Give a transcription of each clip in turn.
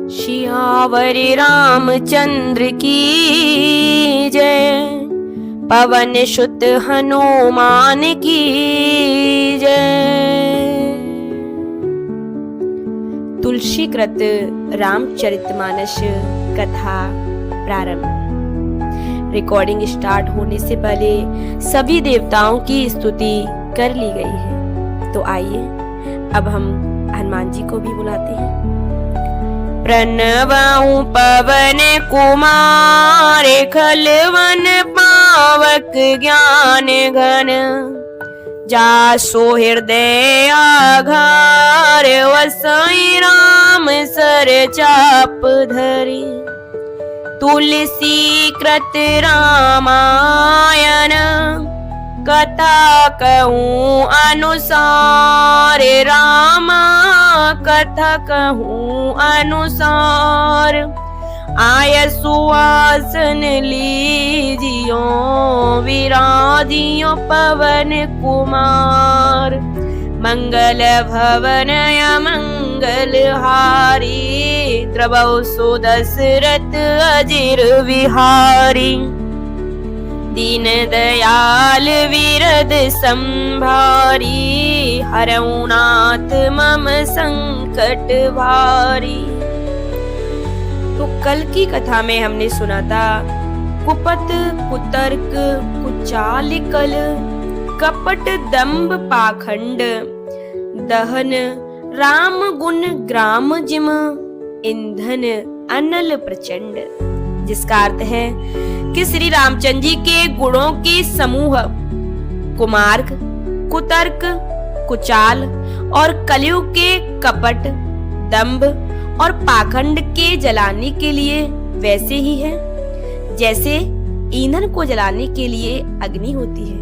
सियावर रामचंद्र की जय, पवन सुत हनुमान की जय। तुलसीकृत रामचरितमानस कथा प्रारंभ। रिकॉर्डिंग स्टार्ट होने से पहले सभी देवताओं की स्तुति कर ली गई है, तो आइए अब हम हनुमान जी को भी बुलाते हैं। प्रणवहु पवन कुमार, खलवन पावक ज्ञान घन, जासो हृदय आधार, वसई राम सर चाप धरी। तुलसी कृत रामायण, कथा कहूँ अनुसार, रामा कथा कहूँ अनुसार। आय सुआसन लीजियो, विराजियो पवन कुमार। मंगल भवन मंगल हारी, द्रवौ सो दशरथ अजिर विहारी। दीन दयाल विरद संभारी, हरऊ नाथ मम संकट भारी। तो कल की कथा में हमने सुना था कुपत कुतर्क कुचाल कल, कपट दंभ पाखंड, दहन राम गुण ग्राम जिम, ईंधन अनल प्रचंड। जिसका अर्थ है कि श्री रामचंद्र जी के गुणों के समूह कुमार्ग, कुतर्क, कुचाल और कलयुग के कपट, दंभ और पाखंड के जलाने के लिए वैसे ही है जैसे ईंधन को जलाने के लिए अग्नि होती है।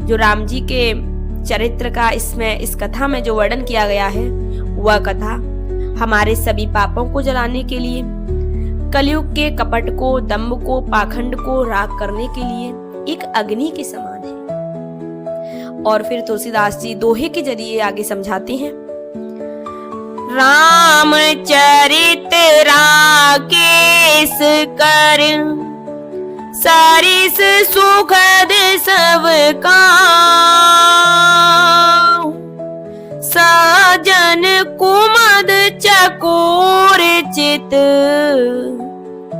जो राम जी के चरित्र का इस कथा में जो वर्णन किया गया है, वह कथा हमारे सभी पापों को जलाने के लिए, कलयुग के कपट को, दंभ को, पाखंड को राख करने के लिए एक अग्नि के समान है। और फिर तुलसीदास जी दोहे के जरिए आगे समझाते हैं। राम चरित राकेश कर, सारिस सुखद सबका। साजन कुमद चकोर चित,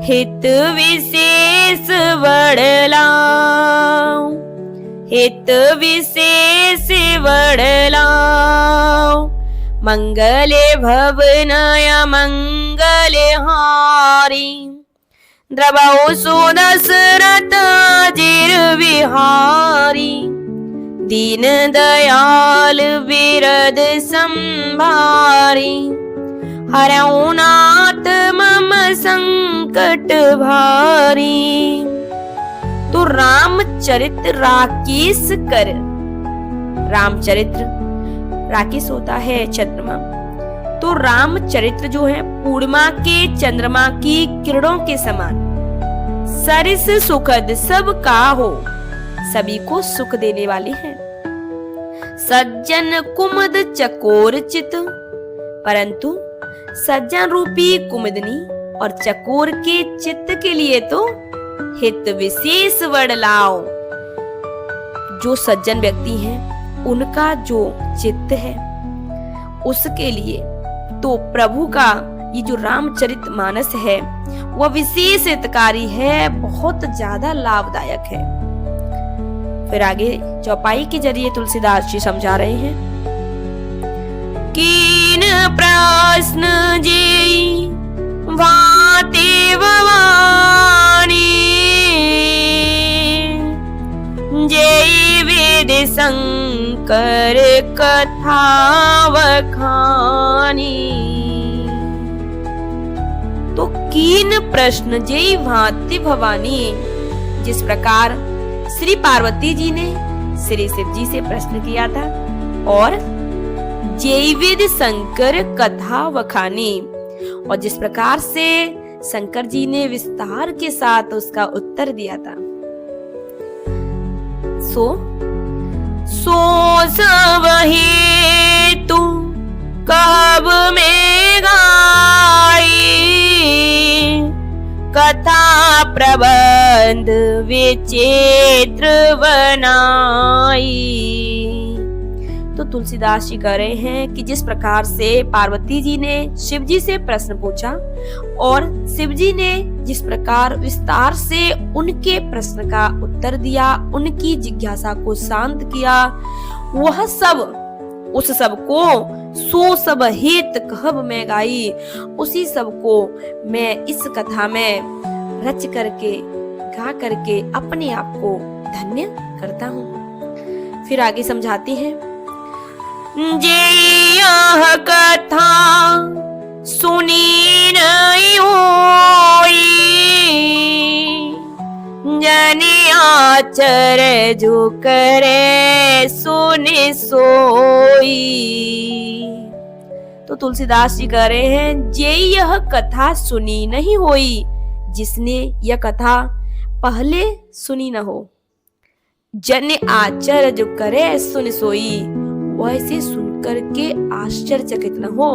हित विशेष बढ़लाओ। हित विशेष बढ़लाओ। मंगले भवनय मंगल हारी, द्रवौ सो दशरथ अजिर विहारी। दीन दयाल विरद संभारी, हरऊ नाथ मम संकट भारी। तो रामचरित राकेश कर, रामचरित्र राकेश होता है चंद्रमा, तो रामचरित्र जो है पूर्णिमा के चंद्रमा की किरणों के समान। सरिस सुखद सब का हो, सभी को सुख देने वाले हैं। सज्जन कुमद चकोर चित, परंतु सज्जन रूपी कुमुदनी और चकोर के चित्त के लिए तो हित विशेष बढ़लाओ। जो सज्जन व्यक्ति हैं, उनका जो चित्त है, उसके लिए तो प्रभु का ये जो रामचरित मानस है वह विशेष हितकारी है, बहुत ज्यादा लाभदायक है। फिर आगे चौपाई के जरिए तुलसीदास जी समझा रहे हैं। कीन प्रश्न जी भांति भवानी, जय वेद शंकर कथा वखानी। तो कीन प्रश्न जय भांति भवानी, जिस प्रकार श्री पार्वती जी ने श्री शिव जी से प्रश्न किया था, और जैविद शंकर कथा वखानी, और जिस प्रकार से शंकर जी ने विस्तार के साथ उसका उत्तर दिया था। सो सब हेतु कब में गाई, कथा प्रबंध विचित्र बनाई। तो तुलसीदास जी कह रहे हैं कि जिस प्रकार से पार्वती जी ने शिव जी से प्रश्न पूछा और शिव जी ने जिस प्रकार विस्तार से उनके प्रश्न का उत्तर दिया, उनकी जिज्ञासा को शांत किया, वह सब उस सब को सो सब हित कहब मैं गाई, उसी सब को मैं इस कथा में रच करके गा करके अपने आप को धन्य करता हूँ। फिर आगे समझाती हैं, जे यह कथा सुनी नहीं होई, जने आचर जो करे सुने सोई। तो तुलसीदास जी कह रहे हैं, जे यह कथा सुनी नहीं होई, जिसने यह कथा पहले सुनी न हो, जन आचर जो करे सुन सोई, वह इसे सुनकर के आश्चर्यचकित न हो,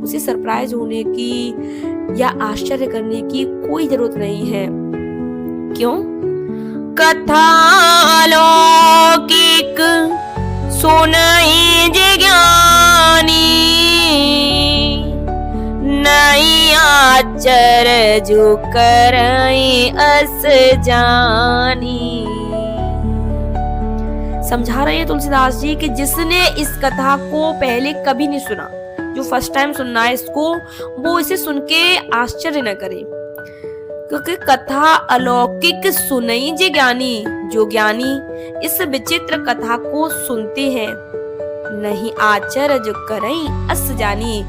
उसे सरप्राइज होने की या आश्चर्य करने की कोई जरूरत नहीं है। क्यों? कथा अलौकिक सुनई जे ज्ञानी, नहीं आचर जो करई अस जानी। समझा रहे हैं तुलसीदास जी कि जिसने इस कथा को पहले कभी नहीं सुना, जो फर्स्ट टाइम सुनना है इसको, वो इसे सुन के आश्चर्य न करे, क्योंकि कथा अलौकिक सुनई जे ज्ञानी, जो ज्ञानी इस विचित्र कथा को सुनते हैं, नहीं आचर जो करई अस जानी,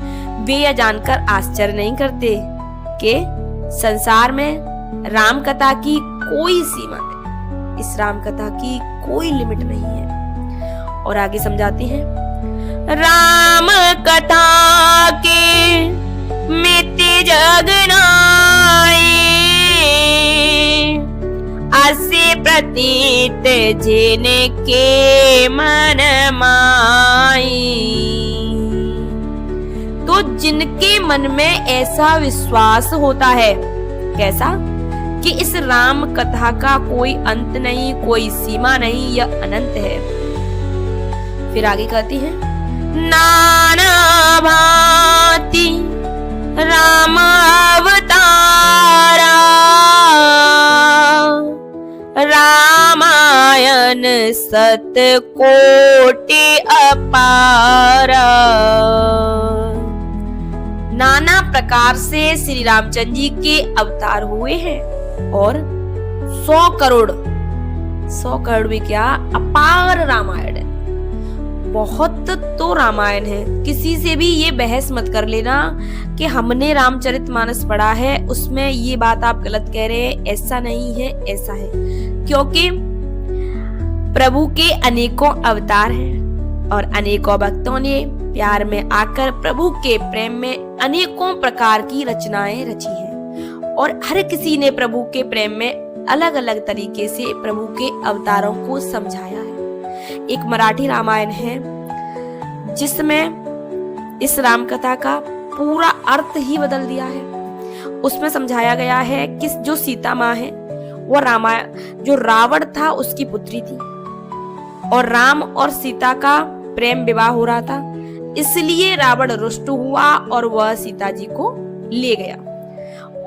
वे यह जानकर आश्चर्य नहीं करते कि संसार में राम कथा की कोई सीमा नहीं, इस राम कथा की कोई लिमिट नहीं है। और आगे समझाते हैं, राम कथा के मिति जग नाई, असे प्रतीत जिनके मन माई। तो जिनके मन में ऐसा विश्वास होता है, कैसा? कि इस राम कथा का कोई अंत नहीं, कोई सीमा नहीं, यह अनंत है। फिर आगे कहती है, नाना भांति राम अवतारा, रामायण सत कोटि अपारा। नाना प्रकार से श्री रामचंद्र जी के अवतार हुए हैं और 100 करोड़ भी क्या, अपार रामायण है। बहुत तो रामायण है, किसी से भी ये बहस मत कर लेना कि हमने रामचरितमानस पढ़ा है उसमें ये बात आप गलत कह रहे हैं, ऐसा नहीं है, ऐसा है। क्योंकि प्रभु के अनेकों अवतार हैं और अनेकों भक्तों ने प्यार में आकर प्रभु के प्रेम में अनेकों प्रकार की रचनाएं रची हैं और हर किसी ने प्रभु के प्रेम में अलग अलग तरीके से प्रभु के अवतारों को समझाया है। एक मराठी रामायण है जिसमें इस राम कथा का पूरा अर्थ ही बदल दिया है। उसमें समझाया गया है कि जो सीता माँ है वो जो रावण था उसकी पुत्री थी और राम और सीता का प्रेम विवाह हो रहा था, इसलिए रावण रुष्ट हुआ और वह सीता जी को ले गया।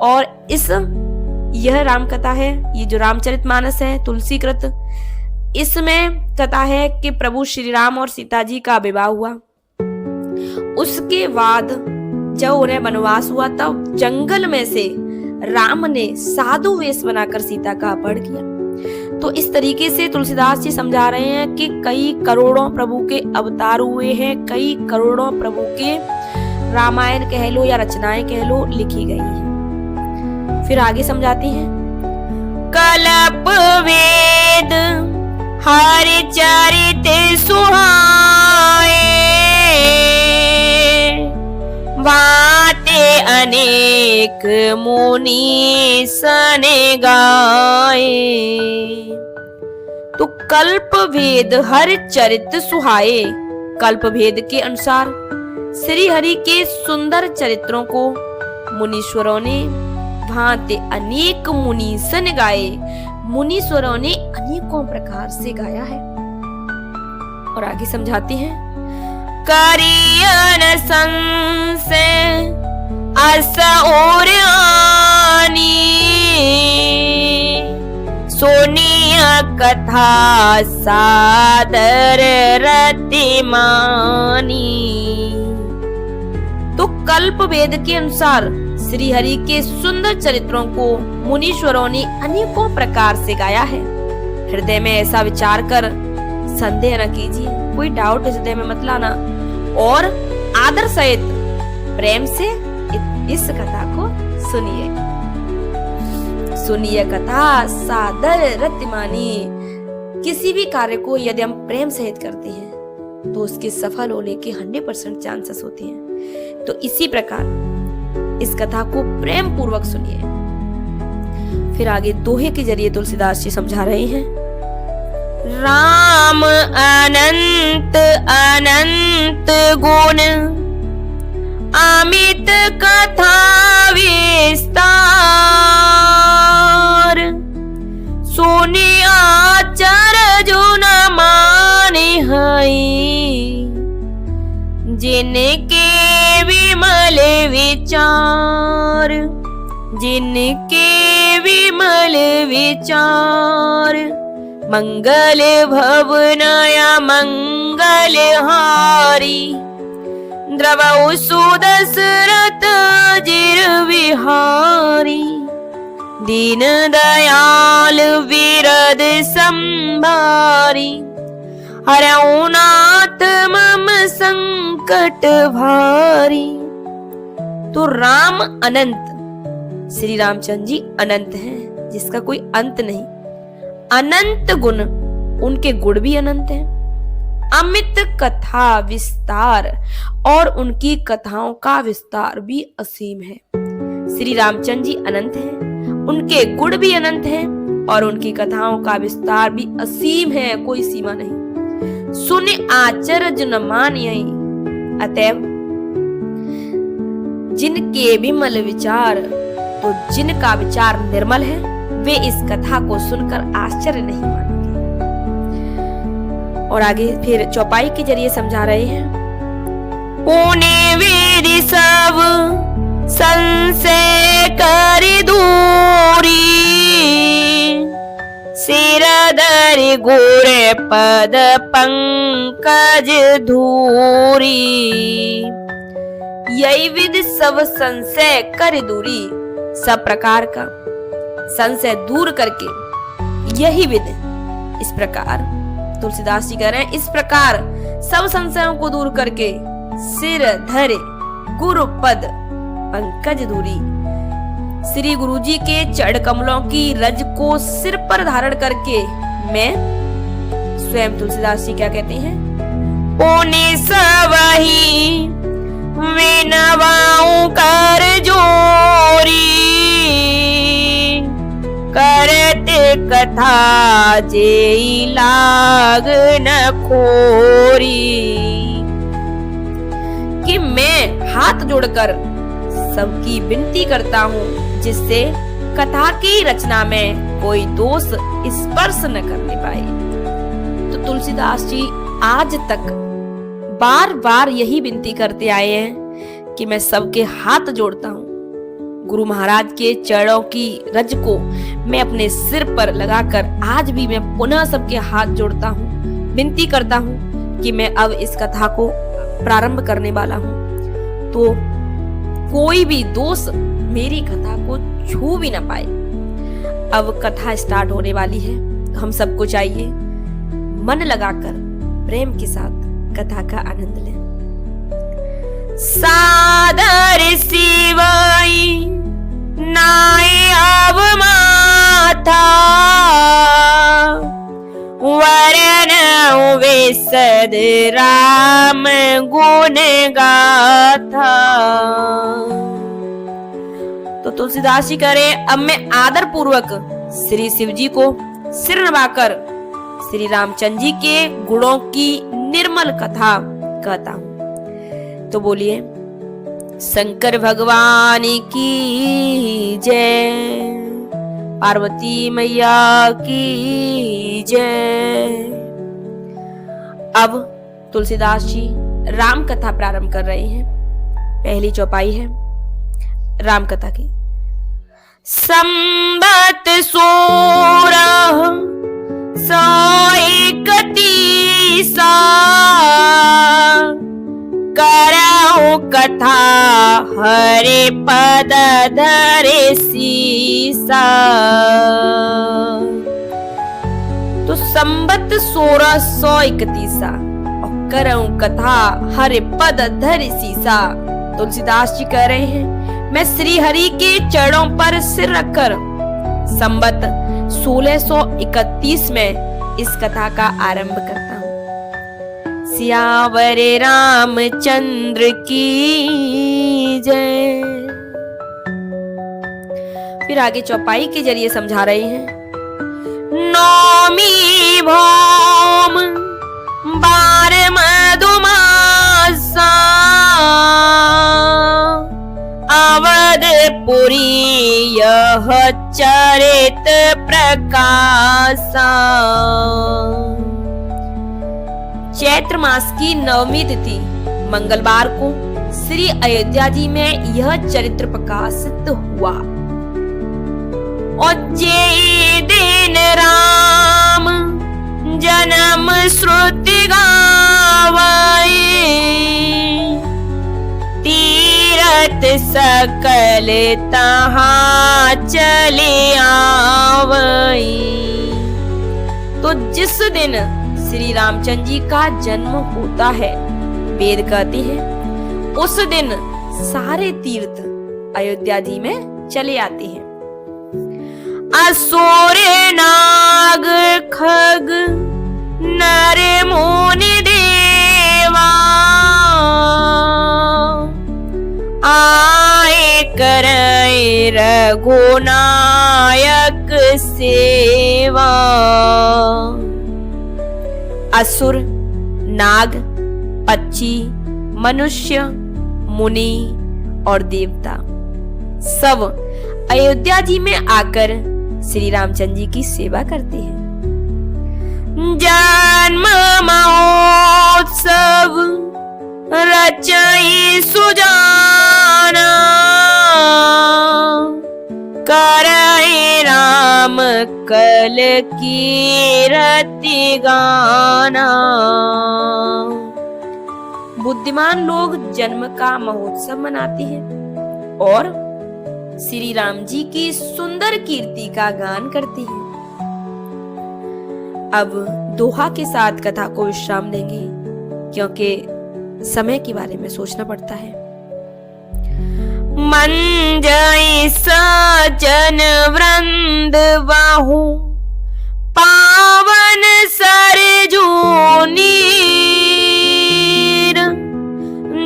और यह राम कथा है, ये जो रामचरितमानस है तुलसीकृत, इसमें कथा है कि प्रभु श्री राम और सीता जी का विवाह हुआ। उसके बाद जब उन्हें वनवास हुआ तब जंगल में से राम ने साधु वेश बनाकर सीता का अपहरण किया। तो इस तरीके से तुलसीदास जी समझा रहे हैं कि कई करोड़ों प्रभु के अवतार हुए हैं, कई करोड़ों प्रभु के रामायण कह लो या रचनाएं कह लो लिखी गई हैं। फिर आगे समझाती हैं, कल्प वेद हरि चरित सुहाए, बाते अनेक मुनि सने गाए। तो कल्प भेद हर चरित सुहाए, कल्प भेद के अनुसार श्री हरि के सुंदर चरित्रों को मुनीश्वरों ने भांति अनेक मुनीसन गाए। मुनीश्वरों ने अनेकों प्रकार से गाया है। और आगे समझाते हैं, करियन संशय अस और आनी, सोनिया कथा सादर रतिमानी। तो कल्प वेद के अनुसार श्री हरि के सुंदर चरित्रों को मुनीश्वरों ने अनेकों प्रकार से गाया है। हृदय में ऐसा विचार कर संदेह न कीजिए, कोई डाउट हृदय में मत लाना, और आदर सहित प्रेम से इस कथा को सुनिए। सुनिए कथा सादर रतिमानी। किसी भी कार्य को यदि हम प्रेम सहित करते हैं तो उसके सफल होने के 100% चांसेस होते हैं। तो इसी प्रकार इस कथा को प्रेम पूर्वक सुनिए। फिर आगे दोहे के जरिए तुलसीदास जी समझा रहे हैं, राम अनंत अनंत गुण अमित कथा विस्तार, सुने आचर जो न माने हई, जिनके विमल विचार, जिनके विमल विचार, मंगल भवनया मंगल हारी, द्रवौ सुदशरथ जिर विहारी, दीन दयाल विरद संभारी, हरऊ नाथ मम संकट भारी। तो राम अनंत, श्री रामचंद्र जी अनंत हैं, जिसका कोई अंत नहीं। अनंत गुण, उनके गुण भी अनंत हैं। अमित कथा विस्तार, और उनकी कथाओं का विस्तार भी असीम है। श्री रामचंद्र जी अनंत हैं, उनके गुण भी अनंत हैं, और उनकी कथाओं का विस्तार भी असीम है, कोई सीमा नहीं। सुन आचरज न मानियहि, अतएव जिनके विमल विचार, तो जिनका विचार निर्मल है, वे इस कथा को सुनकर आश्चर्य नहीं मानेंगे। और आगे फिर चौपाई के जरिए समझा रहे हैं, पुण्य विधि सब संशय कर दूरी, सिरधर गुर पद पंकज धूरी। यही विधि सब संशय कर दूरी, सब प्रकार का संशय दूर करके, यही विधि, इस प्रकार तुलसीदास जी कह रहे हैं, इस प्रकार सब संशयों को दूर करके सिर धरे गुरु पद पंकज धूरी, श्री गुरु जी के चरण कमलों की रज को सिर पर धारण करके मैं, स्वयं तुलसीदास जी क्या कहते हैं, पुण्य सवही विनवाऊं कर जोरी, करते कथा जेई लाग न खोरी। कि मैं हाथ जोड़कर सबकी विनती करता हूँ, जिससे कथा की रचना में कोई दोष स्पर्श न करने पाए। तो तुलसीदास जी आज तक बार बार यही विनती करते आए हैं कि मैं सबके हाथ जोड़ता हूँ, गुरु महाराज के चरणों की रज को मैं अपने सिर पर लगाकर आज भी मैं पुनः सबके हाथ जोड़ता हूँ, विनती करता हूँ कि मैं अब इस कथा को प्रारंभ करने वाला हूँ, तो कोई भी दोष मेरी कथा को छू भी ना पाए। अब कथा स्टार्ट होने वाली है, तो हम सबको चाहिए मन लगाकर प्रेम के साथ कथा का आनंद लें। सादर शिवाई नाय अब माथा, वरन विशद राम गुण गाथा। तो तुलसीदास जी कह रहे, अब मैं आदर पूर्वक श्री शिव जी को सिर नवाकर श्री रामचंद्र जी के गुणों की निर्मल कथा कहता हूं। तो बोलिए, शंकर भगवान की जय, पार्वती मैया की जय। अब तुलसीदास जी राम कथा प्रारंभ कर रहे हैं। पहली चौपाई है राम कथा की। संबत 1631 करहु कथा हरे पद धरे सीसा। तो संबत 1631 और करहु कथा हरे पद धरे सीसा। तुलसीदास जी कह रहे हैं, मैं श्री हरि के चरणों पर सिर रखकर संबत 1631 में इस कथा का आरंभ करता हूं। सियावर रामचंद्र की जय। फिर आगे चौपाई के जरिए समझा रहे हैं। नौमी भौम 12 मधुमासा अवधपुरी यह चरित प्रकाशा। चैत्र मास की 9वीं तिथि मंगलवार को श्री अयोध्या जी में यह चरित्र प्रकाशित हुआ और जे दिन राम जन्म श्रुति गावै तीरथ सकल तहाँ चले आवै। तो जिस दिन श्री रामचंद्र जी का जन्म होता है, वेद कहते हैं उस दिन सारे तीर्थ अयोध्या जी में चले आते हैं। असुर नाग खग नर मुनि देवा आए करे रघुनायक सेवा। असुर, नाग, पक्षी, मनुष्य, मुनि और देवता सब अयोध्या जी में आकर श्री रामचंद्र जी की सेवा करते हैं। जन्म महोत्सव रचई सुजाना करे राम कल कीरति गाना। बुद्धिमान लोग जन्म का महोत्सव मनाते हैं और श्री राम जी की सुंदर कीर्ति का गान करते हैं। अब दोहा के साथ कथा को विश्राम देंगे क्योंकि समय के बारे में सोचना पड़ता है। मन जय सजन वृंद बाहु पावन सरजू नीर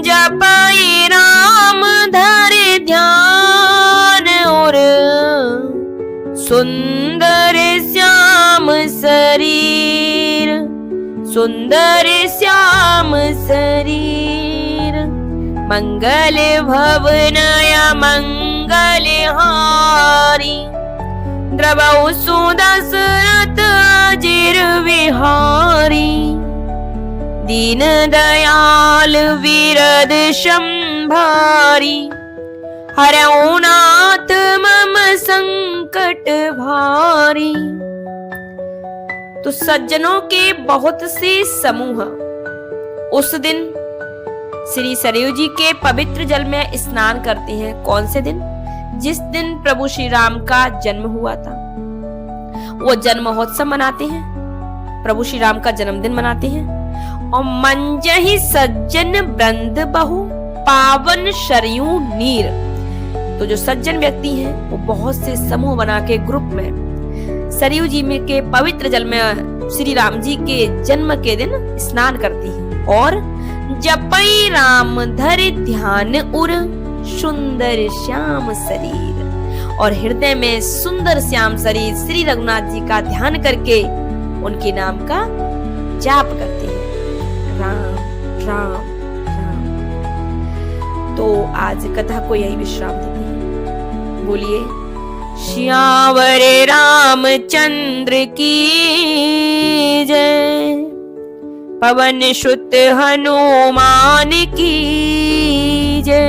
जपई राम धरे ध्यान और सुंदर श्याम शरीर, सुंदर श्याम शरीर। मंगल भवनय मंगल हारी द्रवौ सुदशरथ अजिर विहारी। दीन दयाल विरद संभारी हरौ नाथ मम संकट भारी। तो सज्जनों के बहुत से समूह उस दिन श्री सरयू जी के पवित्र जल में स्नान करते हैं। कौन से दिन? जिस दिन प्रभु श्री राम का जन्म हुआ था। वो जन्म महोत्सव मनाते हैं, प्रभु श्री राम का जन्मदिन मनाते हैं। और मंजहि सज्जन वृंद बहु पावन सरयू नीर। तो जो सज्जन व्यक्ति हैं वो बहुत से समूह बना के ग्रुप में सरयू जी में के पवित्र जल में श्री राम जी के जन्म के दिन स्नान करती हैं। और जपई राम धरि ध्यान उर सुंदर श्याम शरीर। और हृदय में सुंदर श्याम शरीर श्री रघुनाथ जी का ध्यान करके उनके नाम का जाप करते हैं। राम राम राम। तो आज कथा को यही विश्राम देते हैं। बोलिए श्यावर रामचंद्र की जय, पवन सुत हनुमान की जय।